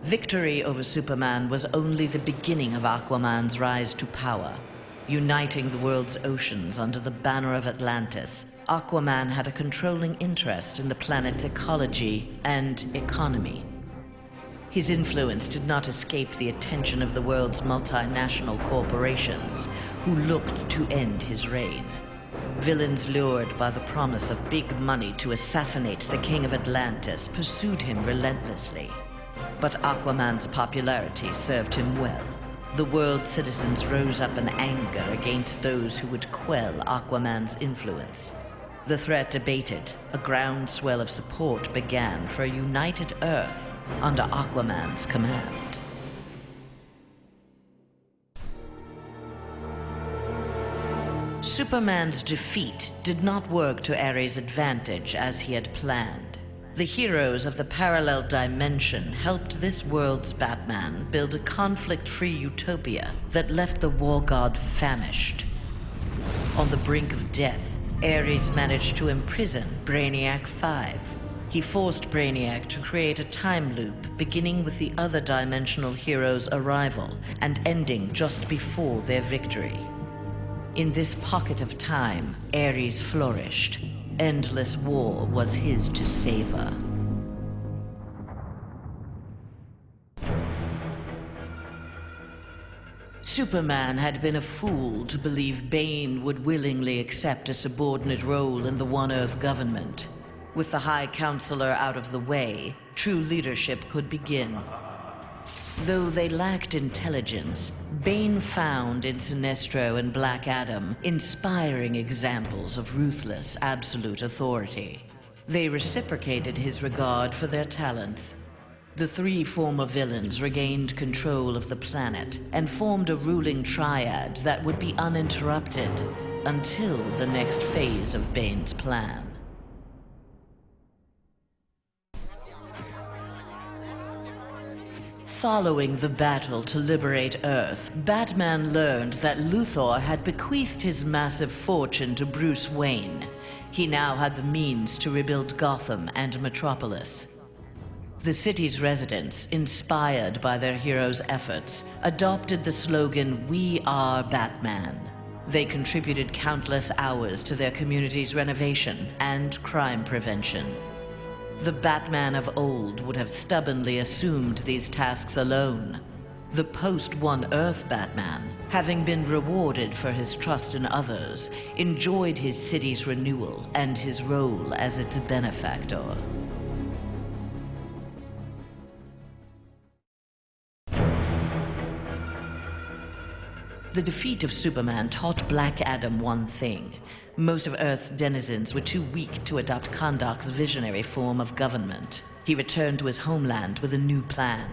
Victory over Superman was only the beginning of Aquaman's rise to power. Uniting the world's oceans under the banner of Atlantis, Aquaman had a controlling interest in the planet's ecology and economy. His influence did not escape the attention of the world's multinational corporations, who looked to end his reign. Villains lured by the promise of big money to assassinate the King of Atlantis pursued him relentlessly. But Aquaman's popularity served him well. The world's citizens rose up in anger against those who would quell Aquaman's influence. The threat abated, a groundswell of support began for a united Earth under Aquaman's command. Superman's defeat did not work to Ares' advantage as he had planned. The heroes of the parallel dimension helped this world's Batman build a conflict-free utopia that left the war god famished. On the brink of death, Ares managed to imprison Brainiac 5. He forced Brainiac to create a time loop beginning with the other dimensional heroes' arrival and ending just before their victory. In this pocket of time, Ares flourished. Endless war was his to savor. Superman had been a fool to believe Bane would willingly accept a subordinate role in the One Earth government. With the High Counselor out of the way, true leadership could begin. Though they lacked intelligence, Bane found in Sinestro and Black Adam inspiring examples of ruthless, absolute authority. They reciprocated his regard for their talents. The three former villains regained control of the planet and formed a ruling triad that would be uninterrupted until the next phase of Bane's plan. Following the battle to liberate Earth, Batman learned that Luthor had bequeathed his massive fortune to Bruce Wayne. He now had the means to rebuild Gotham and Metropolis. The city's residents, inspired by their hero's efforts, adopted the slogan, "We are Batman." They contributed countless hours to their community's renovation and crime prevention. The Batman of old would have stubbornly assumed these tasks alone. The post-One Earth Batman, having been rewarded for his trust in others, enjoyed his city's renewal and his role as its benefactor. The defeat of Superman taught Black Adam one thing. Most of Earth's denizens were too weak to adopt Kahndaq's visionary form of government. He returned to his homeland with a new plan.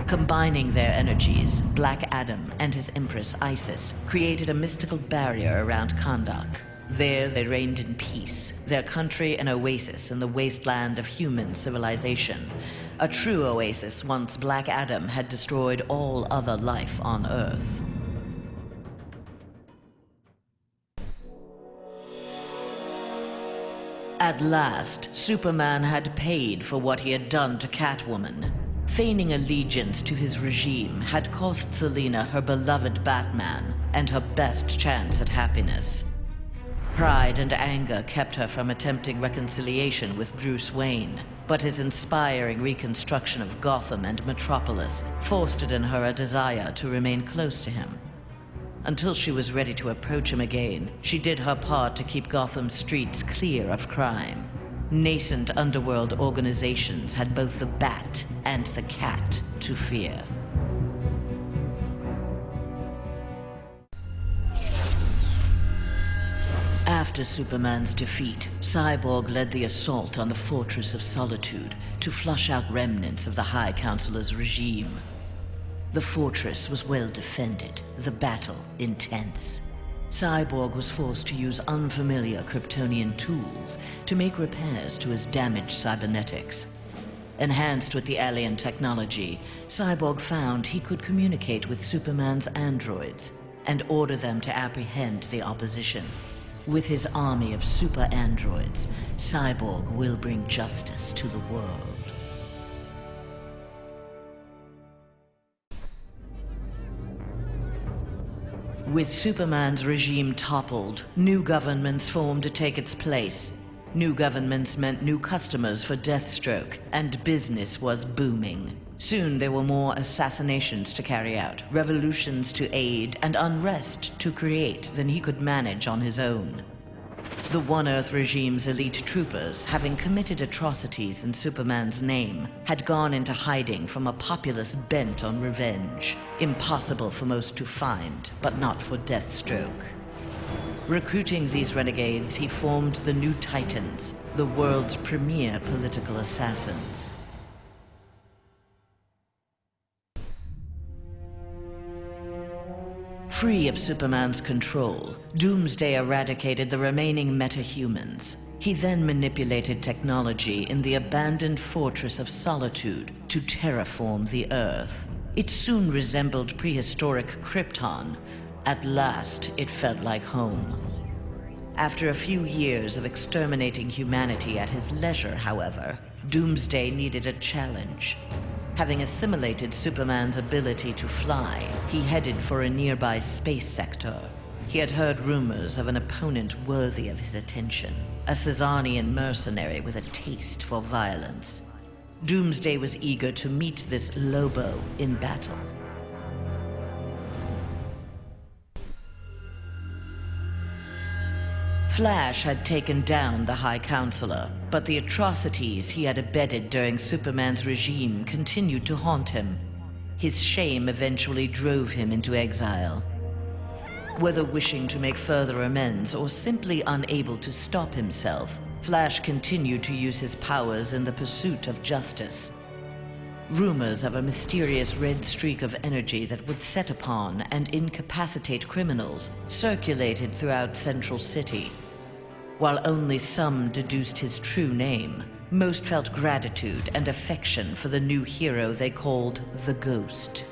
Combining their energies, Black Adam and his Empress Isis created a mystical barrier around Kahndaq. There they reigned in peace, their country an oasis in the wasteland of human civilization. A true oasis once Black Adam had destroyed all other life on Earth. At last, Superman had paid for what he had done to Catwoman. Feigning allegiance to his regime had cost Selina her beloved Batman and her best chance at happiness. Pride and anger kept her from attempting reconciliation with Bruce Wayne, but his inspiring reconstruction of Gotham and Metropolis fostered in her a desire to remain close to him. Until she was ready to approach him again, she did her part to keep Gotham's streets clear of crime. Nascent underworld organizations had both the Bat and the Cat to fear. After Superman's defeat, Cyborg led the assault on the Fortress of Solitude to flush out remnants of the High Counselor's regime. The fortress was well defended, the battle intense. Cyborg was forced to use unfamiliar Kryptonian tools to make repairs to his damaged cybernetics. Enhanced with the alien technology, Cyborg found he could communicate with Superman's androids and order them to apprehend the opposition. With his army of super androids, Cyborg will bring justice to the world. With Superman's regime toppled, new governments formed to take its place. New governments meant new customers for Deathstroke, and business was booming. Soon there were more assassinations to carry out, revolutions to aid, and unrest to create than he could manage on his own. The One Earth regime's elite troopers, having committed atrocities in Superman's name, had gone into hiding from a populace bent on revenge. Impossible for most to find, but not for Deathstroke. Recruiting these renegades, he formed the New Titans, the world's premier political assassins. Free of Superman's control, Doomsday eradicated the remaining metahumans. He then manipulated technology in the abandoned Fortress of Solitude to terraform the Earth. It soon resembled prehistoric Krypton. At last, it felt like home. After a few years of exterminating humanity at his leisure, however, Doomsday needed a challenge. Having assimilated Superman's ability to fly, he headed for a nearby space sector. He had heard rumors of an opponent worthy of his attention, a Caesarian mercenary with a taste for violence. Doomsday was eager to meet this Lobo in battle. Flash had taken down the High Counselor, but the atrocities he had abetted during Superman's regime continued to haunt him. His shame eventually drove him into exile. Whether wishing to make further amends or simply unable to stop himself, Flash continued to use his powers in the pursuit of justice. Rumors of a mysterious red streak of energy that would set upon and incapacitate criminals circulated throughout Central City. While only some deduced his true name, most felt gratitude and affection for the new hero they called the Ghost.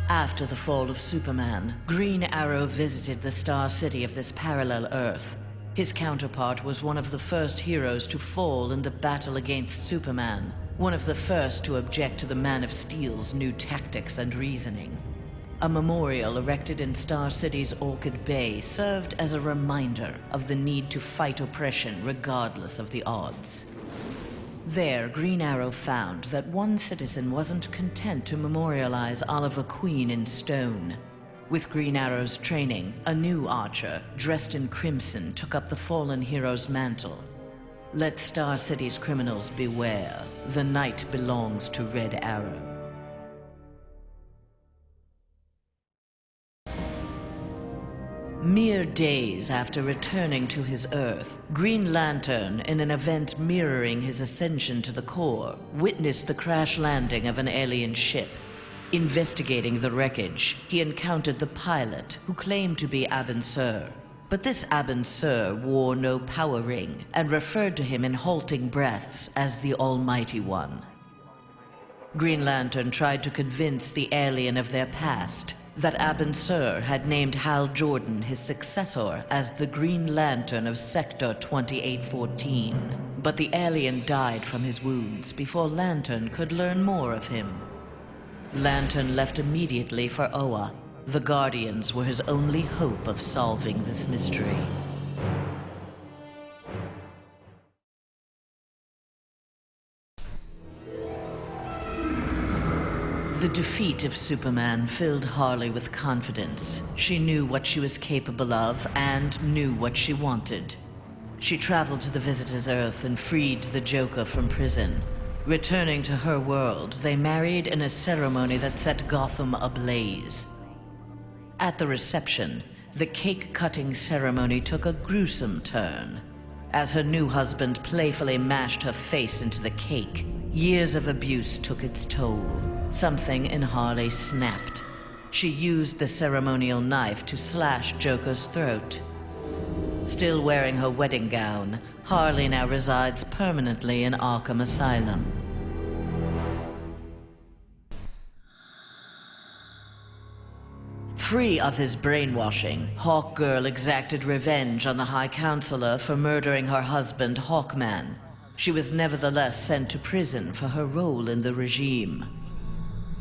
After the fall of Superman, Green Arrow visited the Star City of this parallel Earth. His counterpart was one of the first heroes to fall in the battle against Superman, one of the first to object to the Man of Steel's new tactics and reasoning. A memorial erected in Star City's Orchid Bay served as a reminder of the need to fight oppression regardless of the odds. There, Green Arrow found that one citizen wasn't content to memorialize Oliver Queen in stone. With Green Arrow's training, a new Archer, dressed in crimson, took up the fallen hero's mantle. Let Star City's criminals beware. The night belongs to Red Arrow. Mere days after returning to his Earth, Green Lantern, in an event mirroring his ascension to the core, witnessed the crash landing of an alien ship. Investigating the wreckage, he encountered the pilot, who claimed to be Abin Sur. But this Abin Sur wore no power ring, and referred to him in halting breaths as the Almighty One. Green Lantern tried to convince the alien of their past, that Abin Sur had named Hal Jordan, his successor, as the Green Lantern of Sector 2814. But the alien died from his wounds before Lantern could learn more of him. Lantern left immediately for Oa. The Guardians were his only hope of solving this mystery. The defeat of Superman filled Harley with confidence. She knew what she was capable of and knew what she wanted. She traveled to the Visitor's Earth and freed the Joker from prison. Returning to her world, they married in a ceremony that set Gotham ablaze. At the reception, the cake-cutting ceremony took a gruesome turn. As her new husband playfully mashed her face into the cake, years of abuse took its toll. Something in Harley snapped. She used the ceremonial knife to slash Joker's throat. Still wearing her wedding gown, Harley now resides permanently in Arkham Asylum. Free of his brainwashing, Hawkgirl exacted revenge on the High Counselor for murdering her husband, Hawkman. She was nevertheless sent to prison for her role in the regime.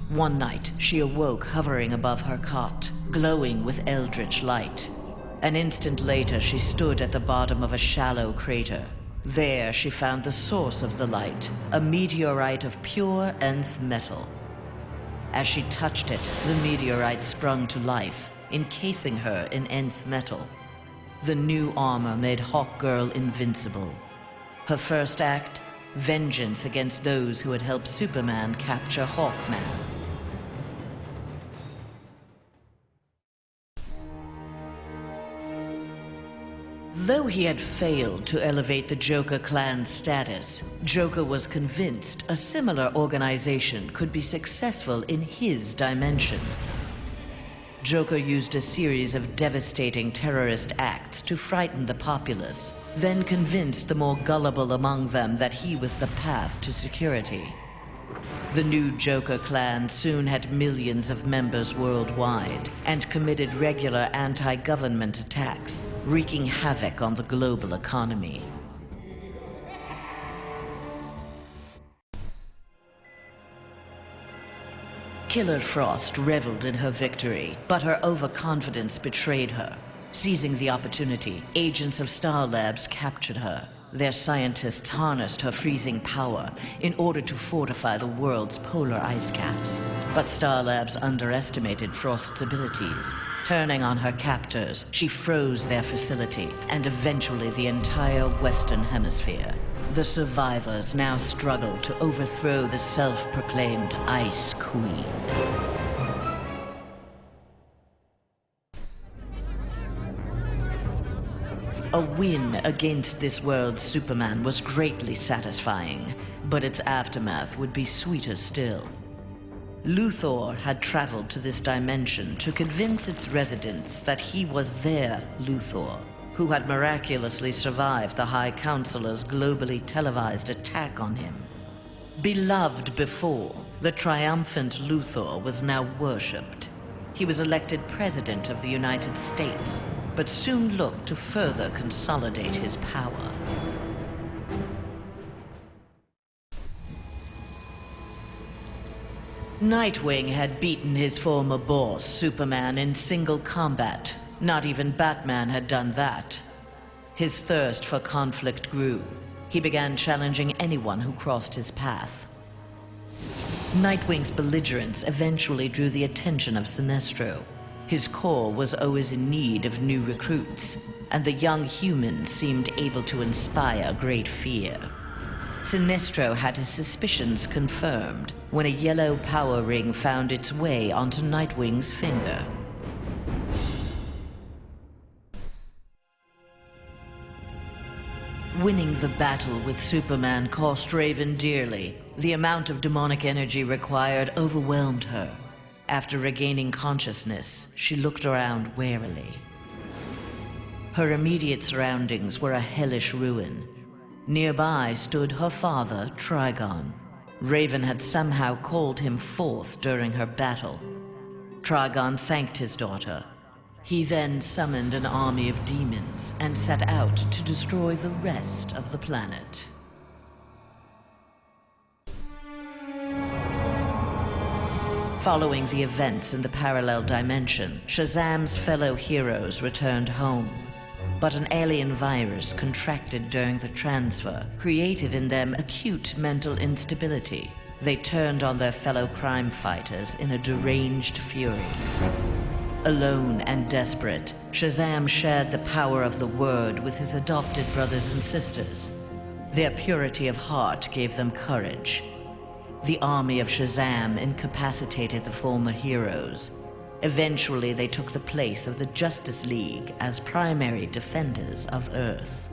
One night, she awoke hovering above her cot, glowing with eldritch light. An instant later, she stood at the bottom of a shallow crater. There, she found the source of the light, a meteorite of pure nth metal. As she touched it, the meteorite sprung to life, encasing her in nth metal. The new armor made Hawkgirl invincible. Her first act, vengeance against those who had helped Superman capture Hawkman. Though he had failed to elevate the Joker clan's status, Joker was convinced a similar organization could be successful in his dimension. Joker used a series of devastating terrorist acts to frighten the populace, then convinced the more gullible among them that he was the path to security. The new Joker clan soon had millions of members worldwide and committed regular anti-government attacks, wreaking havoc on the global economy. Killer Frost reveled in her victory, but her overconfidence betrayed her. Seizing the opportunity, agents of Star Labs captured her. Their scientists harnessed her freezing power in order to fortify the world's polar ice caps. But Star Labs underestimated Frost's abilities. Turning on her captors, she froze their facility and eventually the entire Western Hemisphere. The survivors now struggle to overthrow the self-proclaimed Ice Queen. A win against this world's Superman was greatly satisfying, but its aftermath would be sweeter still. Luthor had traveled to this dimension to convince its residents that he was their Luthor, who had miraculously survived the High Counselor's globally televised attack on him. Beloved before, the triumphant Luthor was now worshipped. He was elected President of the United States, but soon looked to further consolidate his power. Nightwing had beaten his former boss, Superman, in single combat. Not even Batman had done that. His thirst for conflict grew. He began challenging anyone who crossed his path. Nightwing's belligerence eventually drew the attention of Sinestro. His corps was always in need of new recruits, and the young humans seemed able to inspire great fear. Sinestro had his suspicions confirmed when a yellow power ring found its way onto Nightwing's finger. Winning the battle with Superman cost Raven dearly. The amount of demonic energy required overwhelmed her. After regaining consciousness, she looked around warily. Her immediate surroundings were a hellish ruin. Nearby stood her father, Trigon. Raven had somehow called him forth during her battle. Trigon thanked his daughter. He then summoned an army of demons and set out to destroy the rest of the planet. Following the events in the parallel dimension, Shazam's fellow heroes returned home. But an alien virus contracted during the transfer created in them acute mental instability. They turned on their fellow crime fighters in a deranged fury. Alone and desperate, Shazam shared the power of the Word with his adopted brothers and sisters. Their purity of heart gave them courage. The army of Shazam incapacitated the former heroes. Eventually, they took the place of the Justice League as primary defenders of Earth.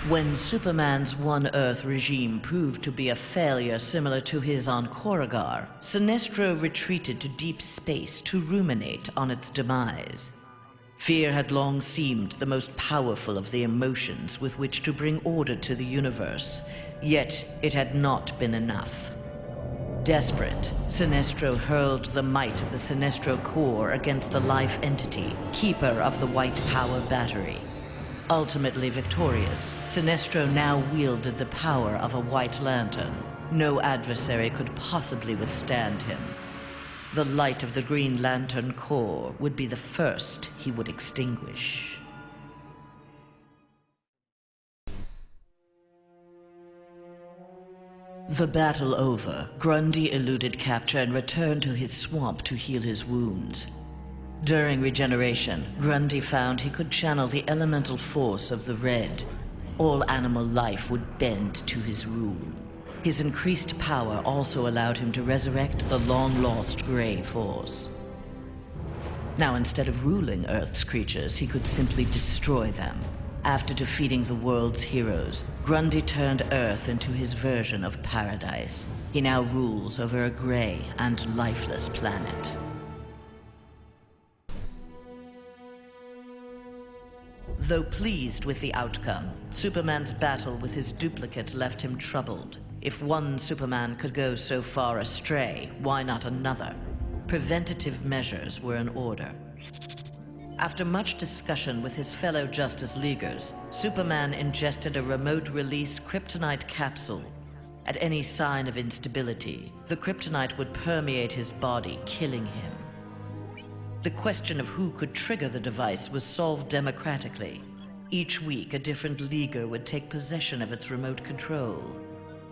When Superman's One Earth regime proved to be a failure similar to his on Korugar, Sinestro retreated to deep space to ruminate on its demise. Fear had long seemed the most powerful of the emotions with which to bring order to the universe, yet it had not been enough. Desperate, Sinestro hurled the might of the Sinestro core against the life entity, keeper of the White Power Battery. Ultimately victorious, Sinestro now wielded the power of a White Lantern. No adversary could possibly withstand him. The light of the Green Lantern core would be the first he would extinguish. The battle over, Grundy eluded capture and returned to his swamp to heal his wounds. During regeneration, Grundy found he could channel the elemental force of the Red. All animal life would bend to his rule. His increased power also allowed him to resurrect the long-lost Grey Force. Now, instead of ruling Earth's creatures, he could simply destroy them. After defeating the world's heroes, Grundy turned Earth into his version of paradise. He now rules over a gray and lifeless planet. Though pleased with the outcome, Superman's battle with his duplicate left him troubled. If one Superman could go so far astray, why not another? Preventative measures were in order. After much discussion with his fellow Justice Leaguers, Superman ingested a remote-release kryptonite capsule. At any sign of instability, the kryptonite would permeate his body, killing him. The question of who could trigger the device was solved democratically. Each week, a different Leaguer would take possession of its remote control.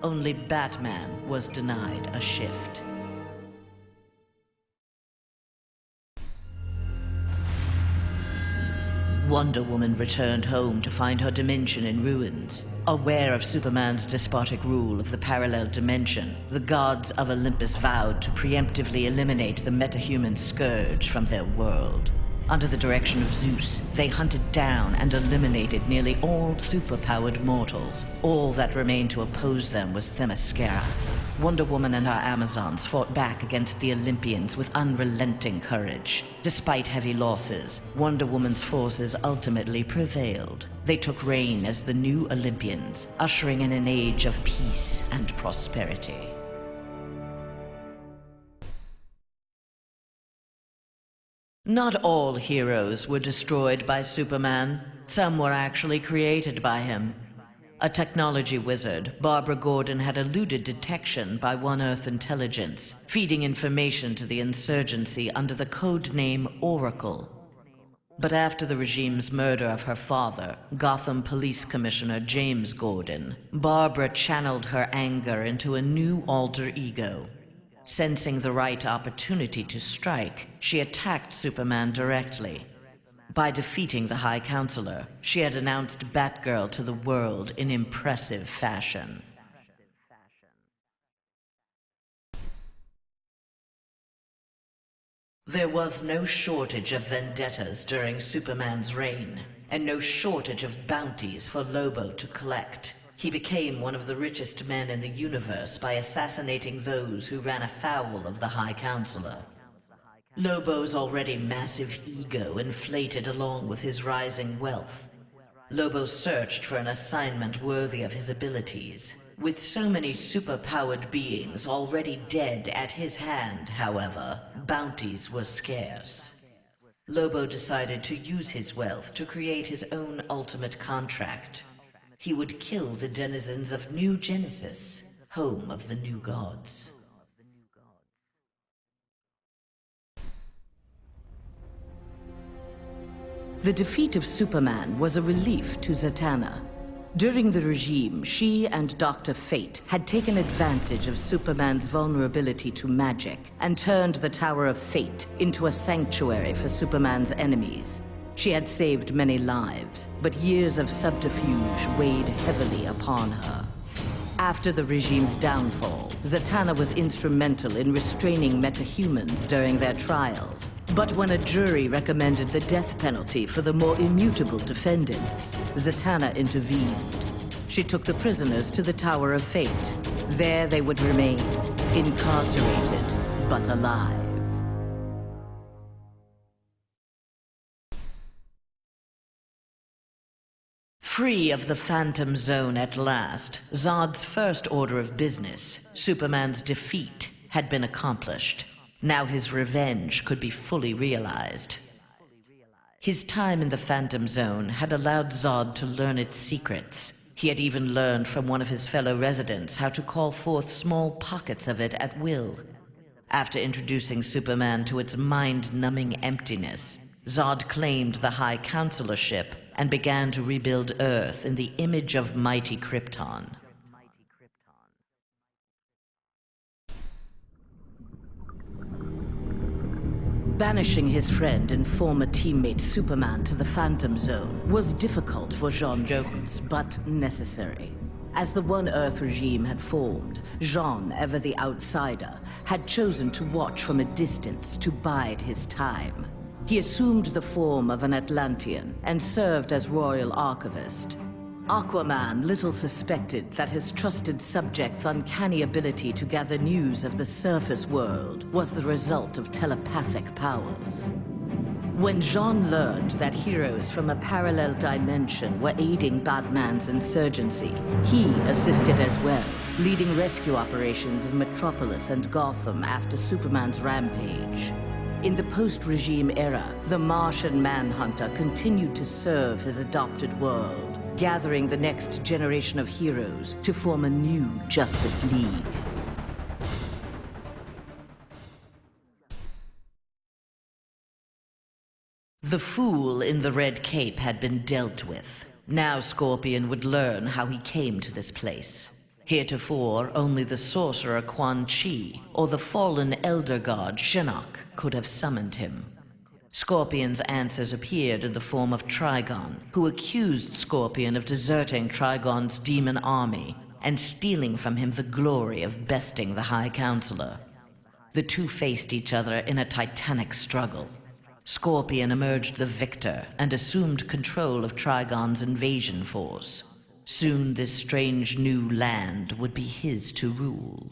Only Batman was denied a shift. Wonder Woman returned home to find her dimension in ruins. Aware of Superman's despotic rule of the parallel dimension, the gods of Olympus vowed to preemptively eliminate the metahuman scourge from their world. Under the direction of Zeus, they hunted down and eliminated nearly all superpowered mortals. All that remained to oppose them was Themyscira. Wonder Woman and her Amazons fought back against the Olympians with unrelenting courage. Despite heavy losses, Wonder Woman's forces ultimately prevailed. They took reign as the new Olympians, ushering in an age of peace and prosperity. Not all heroes were destroyed by Superman. Some were actually created by him. A technology wizard, Barbara Gordon had eluded detection by One Earth intelligence, feeding information to the insurgency under the code name Oracle. But after the regime's murder of her father, Gotham Police Commissioner James Gordon, Barbara channeled her anger into a new alter ego. Sensing the right opportunity to strike, she attacked Superman directly. By defeating the High Counselor, she had announced Batgirl to the world in impressive fashion. There was no shortage of vendettas during Superman's reign, and no shortage of bounties for Lobo to collect. He became one of the richest men in the universe by assassinating those who ran afoul of the High Counselor. Lobo's already massive ego inflated along with his rising wealth. Lobo searched for an assignment worthy of his abilities. With so many super-powered beings already dead at his hand, however, bounties were scarce. Lobo decided to use his wealth to create his own ultimate contract. He would kill the denizens of New Genesis, home of the new gods. The defeat of Superman was a relief to Zatanna. During the regime, she and Dr. Fate had taken advantage of Superman's vulnerability to magic and turned the Tower of Fate into a sanctuary for Superman's enemies. She had saved many lives, but years of subterfuge weighed heavily upon her. After the regime's downfall, Zatanna was instrumental in restraining metahumans during their trials. But when a jury recommended the death penalty for the more immutable defendants, Zatanna intervened. She took the prisoners to the Tower of Fate. There they would remain, incarcerated, but alive. Free of the Phantom Zone at last, Zod's first order of business, Superman's defeat, had been accomplished. Now his revenge could be fully realized. His time in the Phantom Zone had allowed Zod to learn its secrets. He had even learned from one of his fellow residents how to call forth small pockets of it at will. After introducing Superman to its mind-numbing emptiness, Zod claimed the High Counselorship and began to rebuild Earth in the image of mighty Krypton. Banishing his friend and former teammate Superman to the Phantom Zone was difficult for J'onn J'onzz, but necessary. As the One Earth regime had formed, J'onn, ever the outsider, had chosen to watch from a distance to bide his time. He assumed the form of an Atlantean and served as Royal Archivist. Aquaman little suspected that his trusted subject's uncanny ability to gather news of the surface world was the result of telepathic powers. When J'onn learned that heroes from a parallel dimension were aiding Batman's insurgency, he assisted as well, leading rescue operations in Metropolis and Gotham after Superman's rampage. In the post-regime era, the Martian Manhunter continued to serve his adopted world, gathering the next generation of heroes to form a new Justice League. The fool in the red cape had been dealt with. Now Scorpion would learn how he came to this place. Heretofore, only the sorcerer Quan Chi or the fallen elder god Shinnok could have summoned him. Scorpion's answers appeared in the form of Trigon, who accused Scorpion of deserting Trigon's demon army and stealing from him the glory of besting the High Counselor. The two faced each other in a titanic struggle. Scorpion emerged the victor and assumed control of Trigon's invasion force. Soon this strange new land would be his to rule.